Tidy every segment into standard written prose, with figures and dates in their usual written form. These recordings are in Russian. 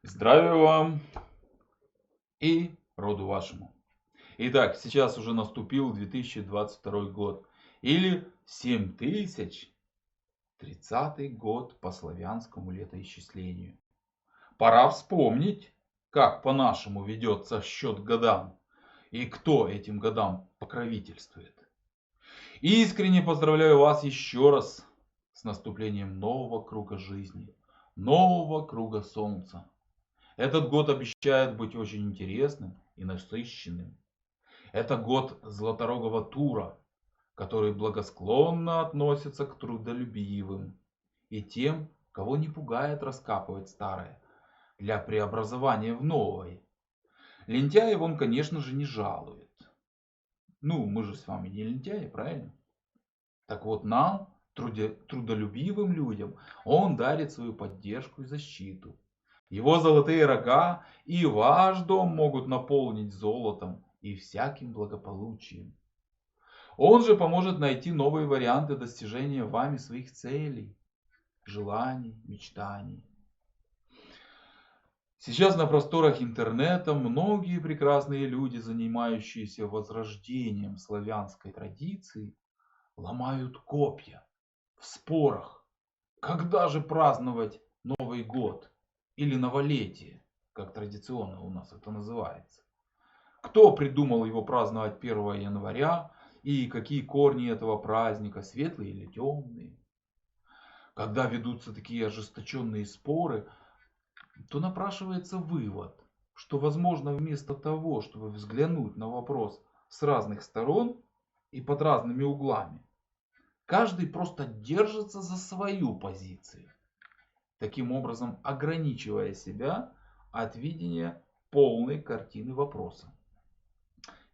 Здравия вам и роду вашему. Итак, сейчас уже наступил 2022 год. Или 7030 год по славянскому летоисчислению. Пора вспомнить, как по-нашему ведется счет годам. И кто этим годам покровительствует. Искренне поздравляю вас еще раз с наступлением нового круга жизни. Нового круга солнца. Этот год обещает быть очень интересным и насыщенным. Это год Златорогого Тура, который благосклонно относится к трудолюбивым и тем, кого не пугает раскапывать старое для преобразования в новое. Лентяев он, конечно же, не жалует. Ну, мы же с вами не лентяи, правильно? Так вот нам, трудолюбивым людям, он дарит свою поддержку и защиту. Его золотые рога и ваш дом могут наполнить золотом и всяким благополучием. Он же поможет найти новые варианты достижения вами своих целей, желаний, мечтаний. Сейчас на просторах интернета многие прекрасные люди, занимающиеся возрождением славянской традиции, ломают копья в спорах. Когда же праздновать Новый год или новолетие, как традиционно у нас это называется? Кто придумал его праздновать 1 января и какие корни этого праздника, светлые или темные? Когда ведутся такие ожесточенные споры, то напрашивается вывод, что возможно вместо того, чтобы взглянуть на вопрос с разных сторон и под разными углами, каждый просто держится за свою позицию, таким образом ограничивая себя от видения полной картины вопроса.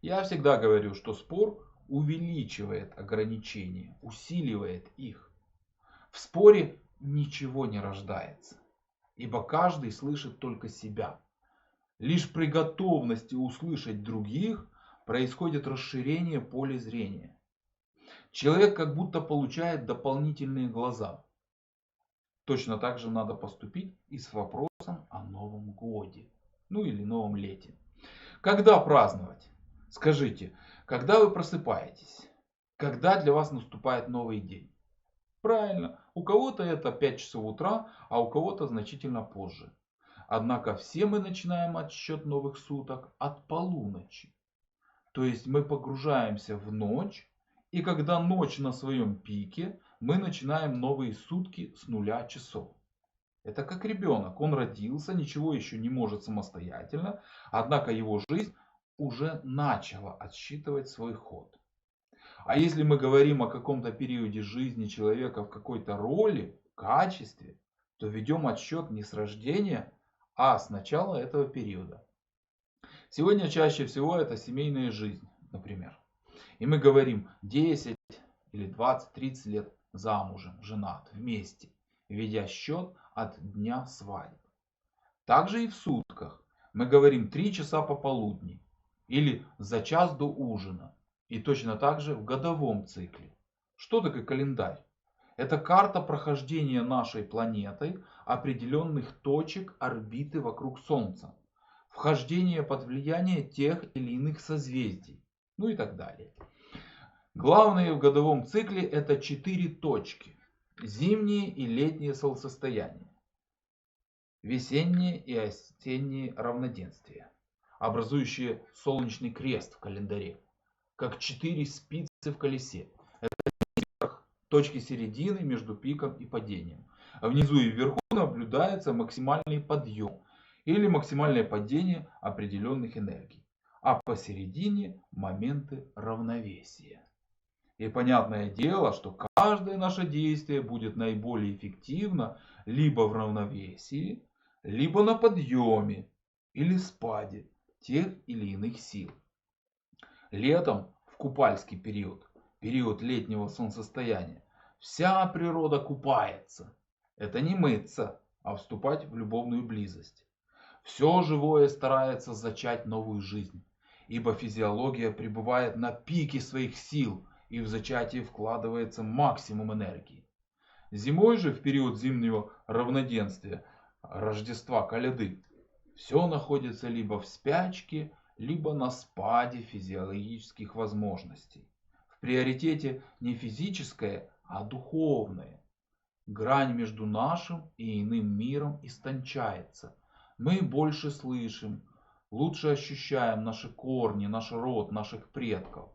Я всегда говорю, что спор увеличивает ограничения, усиливает их. В споре ничего не рождается, ибо каждый слышит только себя. Лишь при готовности услышать других происходит расширение поля зрения. Человек как будто получает дополнительные глаза. Точно так же надо поступить и с вопросом о Новом Годе. Ну или Новом Лете. Когда праздновать? Скажите, когда вы просыпаетесь? Когда для вас наступает новый день? Правильно, у кого-то это 5 часов утра, а у кого-то значительно позже. Однако все мы начинаем отсчет новых суток от полуночи. То есть мы погружаемся в ночь, и когда ночь на своем пике, мы начинаем новые сутки с 0 часов. Это как ребенок, он родился, ничего еще не может самостоятельно, однако его жизнь уже начала отсчитывать свой ход. А если мы говорим о каком-то периоде жизни человека в какой-то роли, качестве, то ведем отсчет не с рождения, а с начала этого периода. Сегодня чаще всего это семейная жизнь, например. И мы говорим 10 или 20, 30 лет замужем, женат, вместе, ведя счет от дня свадьбы. Также и в сутках. Мы говорим 3 часа пополудни или за час до ужина. И точно так же в годовом цикле. Что такое календарь? Это карта прохождения нашей планетой определенных точек орбиты вокруг Солнца. Вхождение под влияние тех или иных созвездий. Ну и так далее. Главное в годовом цикле это 4 точки. Зимние и летние солнцестояния. Весенние и осенние равноденствия, образующие солнечный крест в календаре, как 4 спицы в колесе. Это точки середины между пиком и падением. А внизу и вверху наблюдается максимальный подъем или максимальное падение определенных энергий. А посередине моменты равновесия. И понятное дело, что каждое наше действие будет наиболее эффективно либо в равновесии, либо на подъеме или спаде тех или иных сил. Летом, в купальский период, период летнего солнцестояния, вся природа купается. Это не мыться, а вступать в любовную близость. Все живое старается зачать новую жизнь, ибо физиология пребывает на пике своих сил, и в зачатие вкладывается максимум энергии. Зимой же, в период зимнего равноденствия, Рождества, коляды, Все находится либо в спячке, либо на спаде физиологических возможностей. В приоритете не физическое, а духовное. Грань между нашим и иным миром истончается. Мы больше слышим, лучше ощущаем наши корни, наш род, наших предков.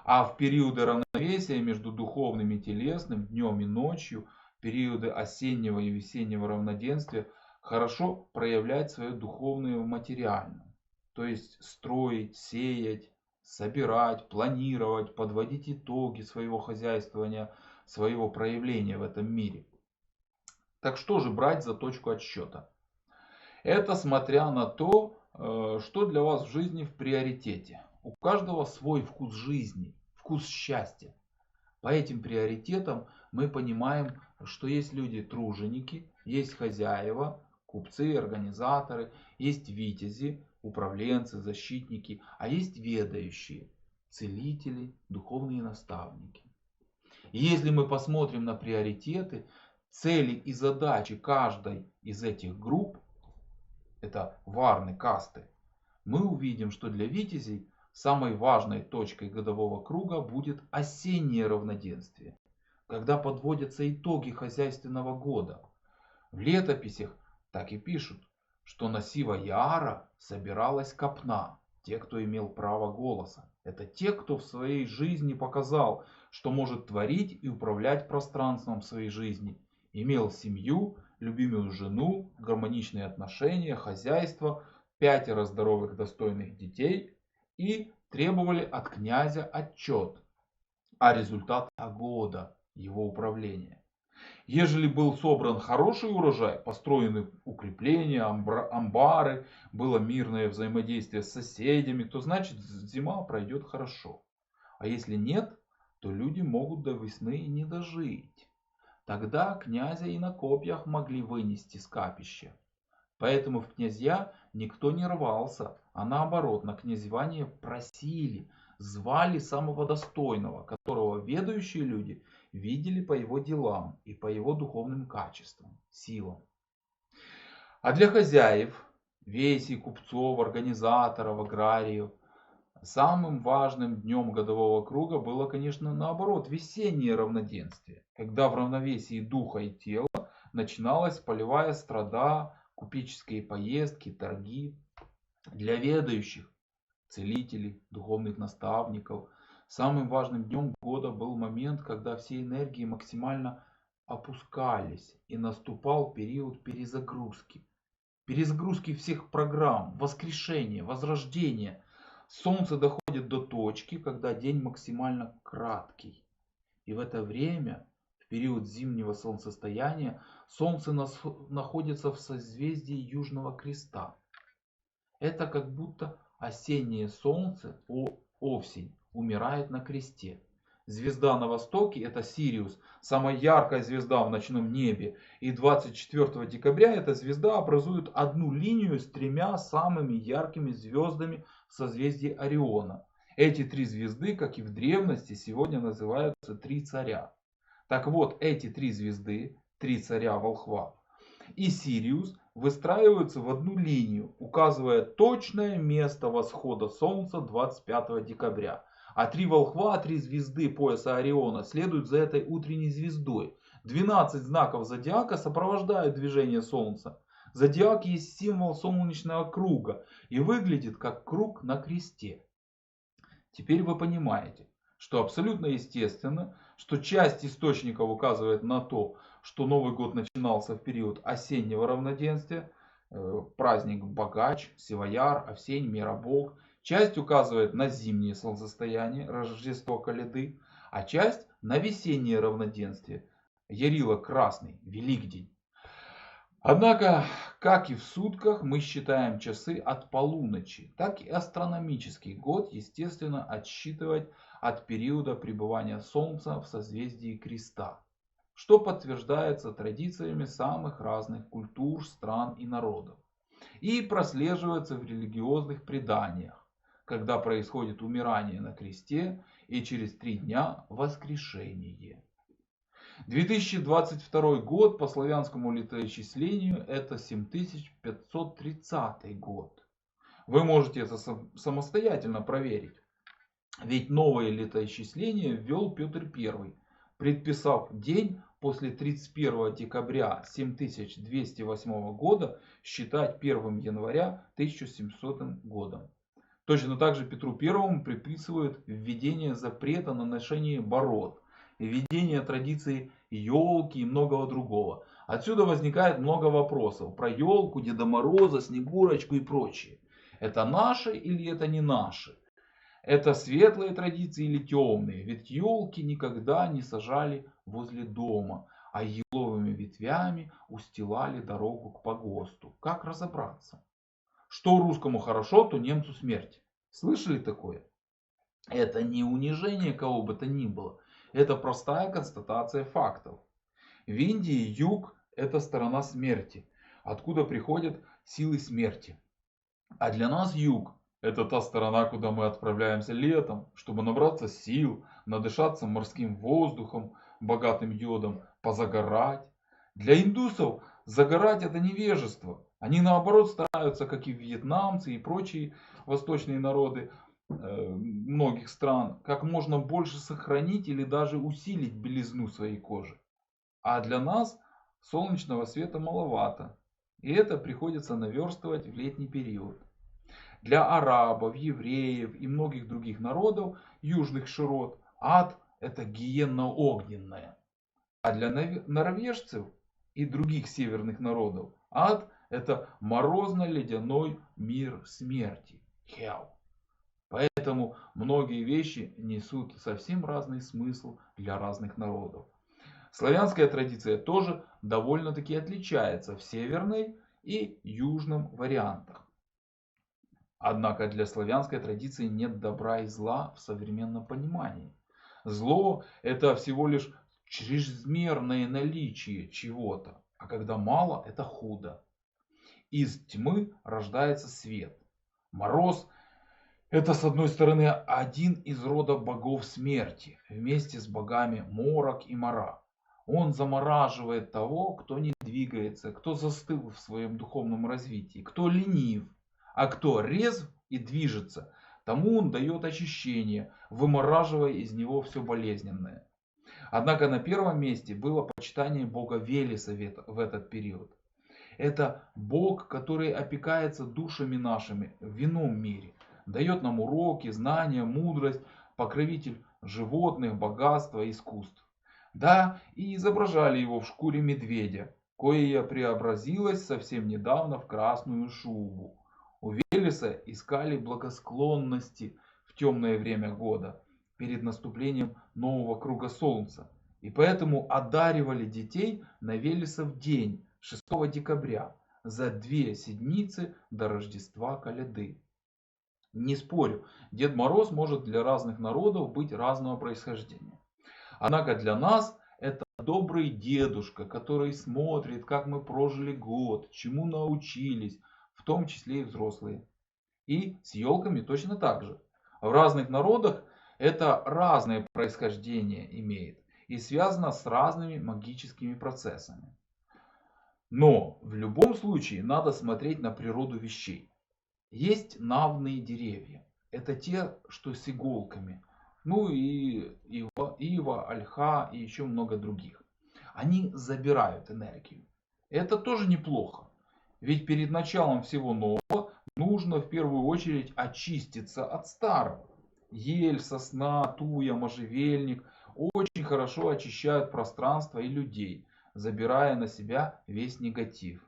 А в периоды равновесия между духовным и телесным, днем и ночью, периоды осеннего и весеннего равноденствия, хорошо проявлять свое духовное в материальном. То есть строить, сеять, собирать, планировать, подводить итоги своего хозяйствования, своего проявления в этом мире. Так что же брать за точку отсчета? Это смотря на то, что для вас в жизни в приоритете. У каждого свой вкус жизни, вкус счастья. По этим приоритетам мы понимаем, что есть люди-труженики, есть хозяева, купцы, организаторы, есть витязи, управленцы, защитники, а есть ведающие, целители, духовные наставники. И если мы посмотрим на приоритеты, цели и задачи каждой из этих групп, это варны, касты, мы увидим, что для витязей самой важной точкой годового круга будет осеннее равноденствие, когда подводятся итоги хозяйственного года. В летописях так и пишут, что на Сива-Яара собиралась копна, те, кто имел право голоса. Это те, кто в своей жизни показал, что может творить и управлять пространством своей жизни. Имел семью, любимую жену, гармоничные отношения, хозяйство, 5 здоровых достойных детей и требовали от князя отчет о результатах года его управления. Ежели был собран хороший урожай, построены укрепления, амбары, было мирное взаимодействие с соседями, то значит зима пройдет хорошо. А если нет, то люди могут до весны и не дожить. Тогда князя и на копьях могли вынести с капища. Поэтому в князья никто не рвался, а наоборот на князевание просили, звали самого достойного, которого ведающие люди видели по его делам и по его духовным качествам, силам. А для хозяев, весей, купцов, организаторов, аграриев, самым важным днем годового круга было, конечно, наоборот, весеннее равноденствие, когда в равновесии духа и тела начиналась полевая страда, купеческие поездки, торги. Для ведающих, целителей, духовных наставников, самым важным днем года был момент, когда все энергии максимально опускались и наступал период перезагрузки. Перезагрузки всех программ, воскрешения, возрождения. Солнце доходит до точки, когда день максимально краткий. И в это время, в период зимнего солнцестояния, Солнце находится в созвездии Южного Креста. Это как будто осеннее солнце, овсень, умирает на кресте. Звезда на востоке, это Сириус, самая яркая звезда в ночном небе. И 24 декабря эта звезда образует одну линию с 3 самыми яркими звездами в созвездии Ориона. Эти 3 звезды, как и в древности, сегодня называются 3 царя. Так вот, эти 3 звезды, 3 царя волхва и Сириус выстраиваются в одну линию, указывая точное место восхода Солнца 25 декабря. А 3 волхва, 3 звезды пояса Ориона следуют за этой утренней звездой. 12 знаков зодиака сопровождают движение Солнца. Зодиак есть символ солнечного круга и выглядит как круг на кресте. Теперь вы понимаете, что абсолютно естественно, что часть источников указывает на то, что Новый год начинался в период осеннего равноденствия, праздник Богач, Сивояр, Овсень, Миробог. Часть указывает на зимнее солнцестояние, Рождество Коляды, а часть на весеннее равноденствие, Ярила Красный, Великдень. Однако, как и в сутках, мы считаем часы от полуночи, так и астрономический год, естественно, отсчитывать от периода пребывания Солнца в созвездии Креста, что подтверждается традициями самых разных культур, стран и народов, и прослеживается в религиозных преданиях, когда происходит умирание на кресте и через 3 дня воскрешение. 2022 год по славянскому летоисчислению это 7530 год. Вы можете это самостоятельно проверить. Ведь новое летоисчисление ввел Петр I, предписав день после 31 декабря 7208 года считать 1 января 1700 годом. Точно так же Петру Первому приписывают введение запрета на ношение бород, введение традиции елки и многого другого. Отсюда возникает много вопросов про елку, Деда Мороза, Снегурочку и прочее. Это наши или это не наши? Это светлые традиции или темные? Ведь елки никогда не сажали возле дома, а еловыми ветвями устилали дорогу к погосту. Как разобраться? Что русскому хорошо, то немцу смерть. Слышали такое? Это не унижение кого бы то ни было. Это простая констатация фактов. В Индии юг – это сторона смерти, откуда приходят силы смерти. А для нас юг – это та сторона, куда мы отправляемся летом, чтобы набраться сил, надышаться морским воздухом, богатым йодом, позагорать. Для индусов загорать это невежество. Они наоборот стараются, как и вьетнамцы и прочие восточные народы многих стран, как можно больше сохранить или даже усилить белизну своей кожи. А для нас солнечного света маловато. И это приходится наверстывать в летний период. Для арабов, евреев и многих других народов южных широт ад – это гиенна огненная. А для норвежцев и других северных народов ад – это морозно-ледяной мир смерти. Hell. Поэтому многие вещи несут совсем разный смысл для разных народов. Славянская традиция тоже довольно-таки отличается в северной и южном вариантах. Однако для славянской традиции нет добра и зла в современном понимании. Зло – это всего лишь чрезмерное наличие чего-то, а когда мало – это худо. Из тьмы рождается свет. Мороз – это, с одной стороны, один из родов богов смерти, вместе с богами Морок и Мара. Он замораживает того, кто не двигается, кто застыл в своем духовном развитии, кто ленив. А кто резв и движется, тому он дает очищение, вымораживая из него все болезненное. Однако на первом месте было почитание бога Велеса в этот период. Это бог, который опекается душами нашими в ином мире, дает нам уроки, знания, мудрость, покровитель животных, богатства, искусств. Да, и изображали его в шкуре медведя, кое преобразилась совсем недавно в красную шубу. У Велеса искали благосклонности в темное время года, перед наступлением нового круга солнца. И поэтому одаривали детей на Велесов день, 6 декабря, за 2 седмицы до Рождества Коляды. Не спорю, Дед Мороз может для разных народов быть разного происхождения. Однако для нас это добрый дедушка, который смотрит, как мы прожили год, чему научились, в том числе и взрослые. И с елками точно так же. В разных народах это разное происхождение имеет и связано с разными магическими процессами. Но в любом случае надо смотреть на природу вещей. Есть навные деревья. Это те, что с иголками. Ну и ива, ольха и еще много других. Они забирают энергию. Это тоже неплохо. Ведь перед началом всего нового нужно в первую очередь очиститься от старого. Ель, сосна, туя, можжевельник очень хорошо очищают пространство и людей, забирая на себя весь негатив.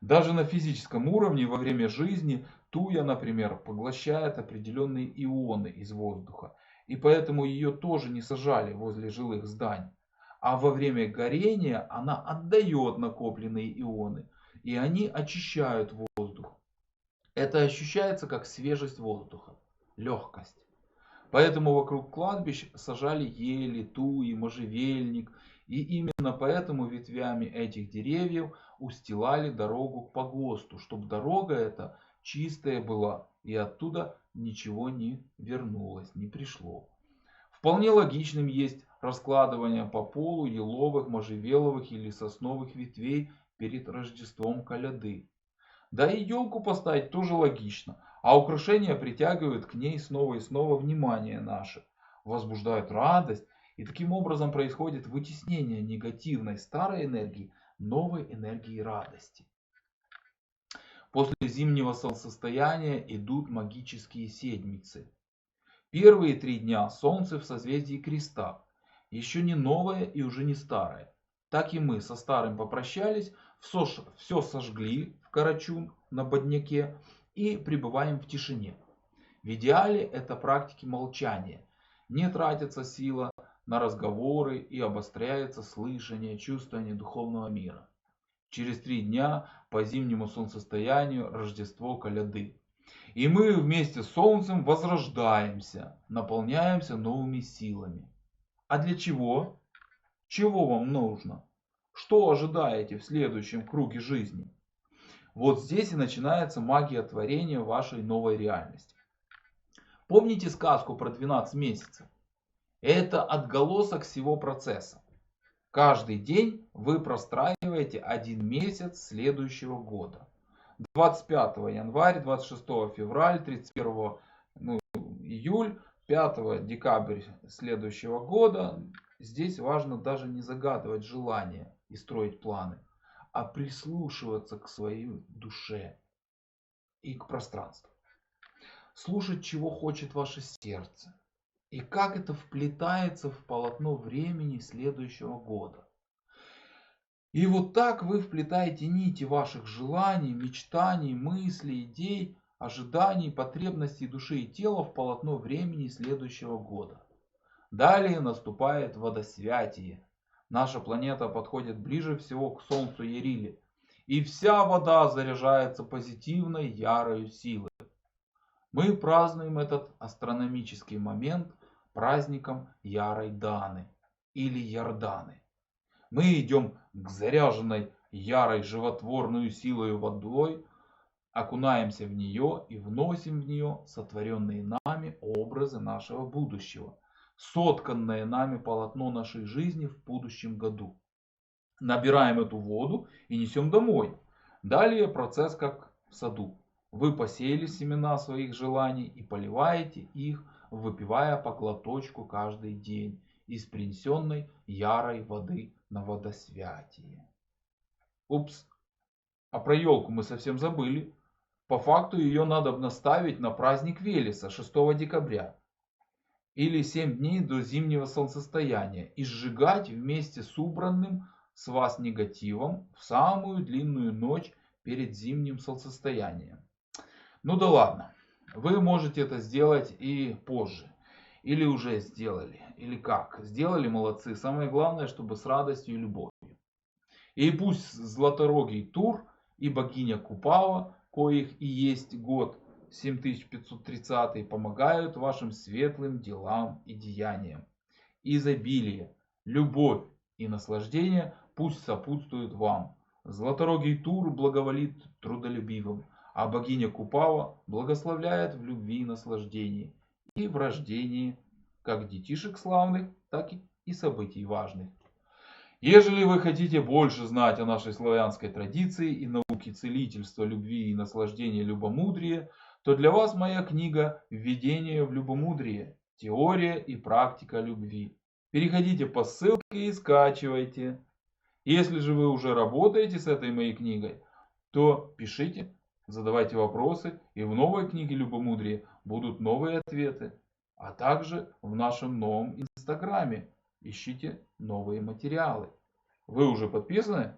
Даже на физическом уровне во время жизни туя, например, поглощает определенные ионы из воздуха, и поэтому ее тоже не сажали возле жилых зданий. А во время горения она отдает накопленные ионы, и они очищают воздух. Это ощущается как свежесть воздуха, легкость. Поэтому вокруг кладбищ сажали ели, туи, можжевельник. И именно поэтому ветвями этих деревьев устилали дорогу к погосту, чтобы дорога эта чистая была и оттуда ничего не вернулось, не пришло. Вполне логичным есть раскладывания по полу еловых, можжевеловых или сосновых ветвей перед Рождеством коляды. Да и елку поставить тоже логично, а украшения притягивают к ней снова и снова внимание наше, возбуждают радость, и таким образом происходит вытеснение негативной старой энергии новой энергии радости. После зимнего солнцестояния идут магические седмицы. Первые 3 дня Солнце в созвездии Креста, еще не новое и уже не старое. Так и мы со старым попрощались, все сожгли в Карачун на Бодняке и пребываем в тишине. В идеале это практики молчания. Не тратится сила на разговоры и обостряется слышание, чувствование духовного мира. Через 3 дня по зимнему солнцестоянию Рождество коляды. И мы вместе с Солнцем возрождаемся, наполняемся новыми силами. А для чего? Чего вам нужно? Что ожидаете в следующем круге жизни? Вот здесь и начинается магия творения вашей новой реальности. Помните сказку про 12 месяцев? Это отголосок всего процесса. Каждый день вы простраиваете 1 месяц следующего года. 25 января, 26 февраля, 31 июль, 5 декабря следующего года. Здесь важно даже не загадывать желания и строить планы, а прислушиваться к своей душе и к пространству. Слушать, чего хочет ваше сердце. И как это вплетается в полотно времени следующего года. И вот так вы вплетаете нити ваших желаний, мечтаний, мыслей, идей, ожиданий, потребностей души и тела в полотно времени следующего года. Далее наступает водосвятие. Наша планета подходит ближе всего к Солнцу Ярили. И вся вода заряжается позитивной, ярой силой. Мы празднуем этот астрономический момент праздником Ярой Даны или Ярданы. Мы идем к заряженной ярой животворную силой водой, окунаемся в нее и вносим в нее сотворенные нами образы нашего будущего, сотканное нами полотно нашей жизни в будущем году. Набираем эту воду и несем домой. Далее процесс как в саду. Вы посеяли семена своих желаний и поливаете их, выпивая по глоточку каждый день из принесенной ярой воды на водосвятие. Упс, а про елку мы совсем забыли. По факту ее надо наставить на праздник Велеса 6 декабря или 7 дней до зимнего солнцестояния и сжигать вместе с убранным с вас негативом в самую длинную ночь перед зимним солнцестоянием. Ну да ладно, вы можете это сделать и позже. Или уже сделали, или как. Сделали, молодцы. Самое главное, чтобы с радостью и любовью. И пусть Златорогий Тур и богиня Купава, коих и есть год 7530, помогают вашим светлым делам и деяниям. Изобилие, любовь и наслаждение пусть сопутствуют вам. Златорогий Тур благоволит трудолюбивым, а богиня Купава благословляет в любви и наслаждении и в рождении как детишек славных, так и событий важных. Ежели вы хотите больше знать о нашей славянской традиции и науке целительства, любви и наслаждения любомудрия, то для вас моя книга «Введение в любомудрие. Теория и практика любви». Переходите по ссылке и скачивайте. Если же вы уже работаете с этой моей книгой, то пишите, задавайте вопросы, и в новой книге «Любомудрие» будут новые ответы. А также в нашем новом инстаграме ищите новые материалы. Вы уже подписаны?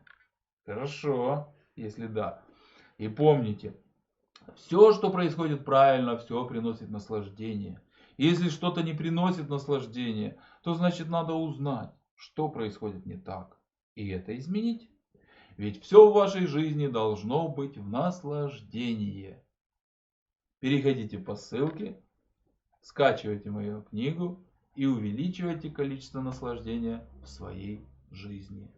Хорошо, если да. И помните, все, что происходит правильно, все приносит наслаждение. Если что-то не приносит наслаждения, то значит надо узнать, что происходит не так. И это изменить. Ведь все в вашей жизни должно быть в наслаждении. Переходите по ссылке, скачивайте мою книгу и увеличивайте количество наслаждения в своей жизни.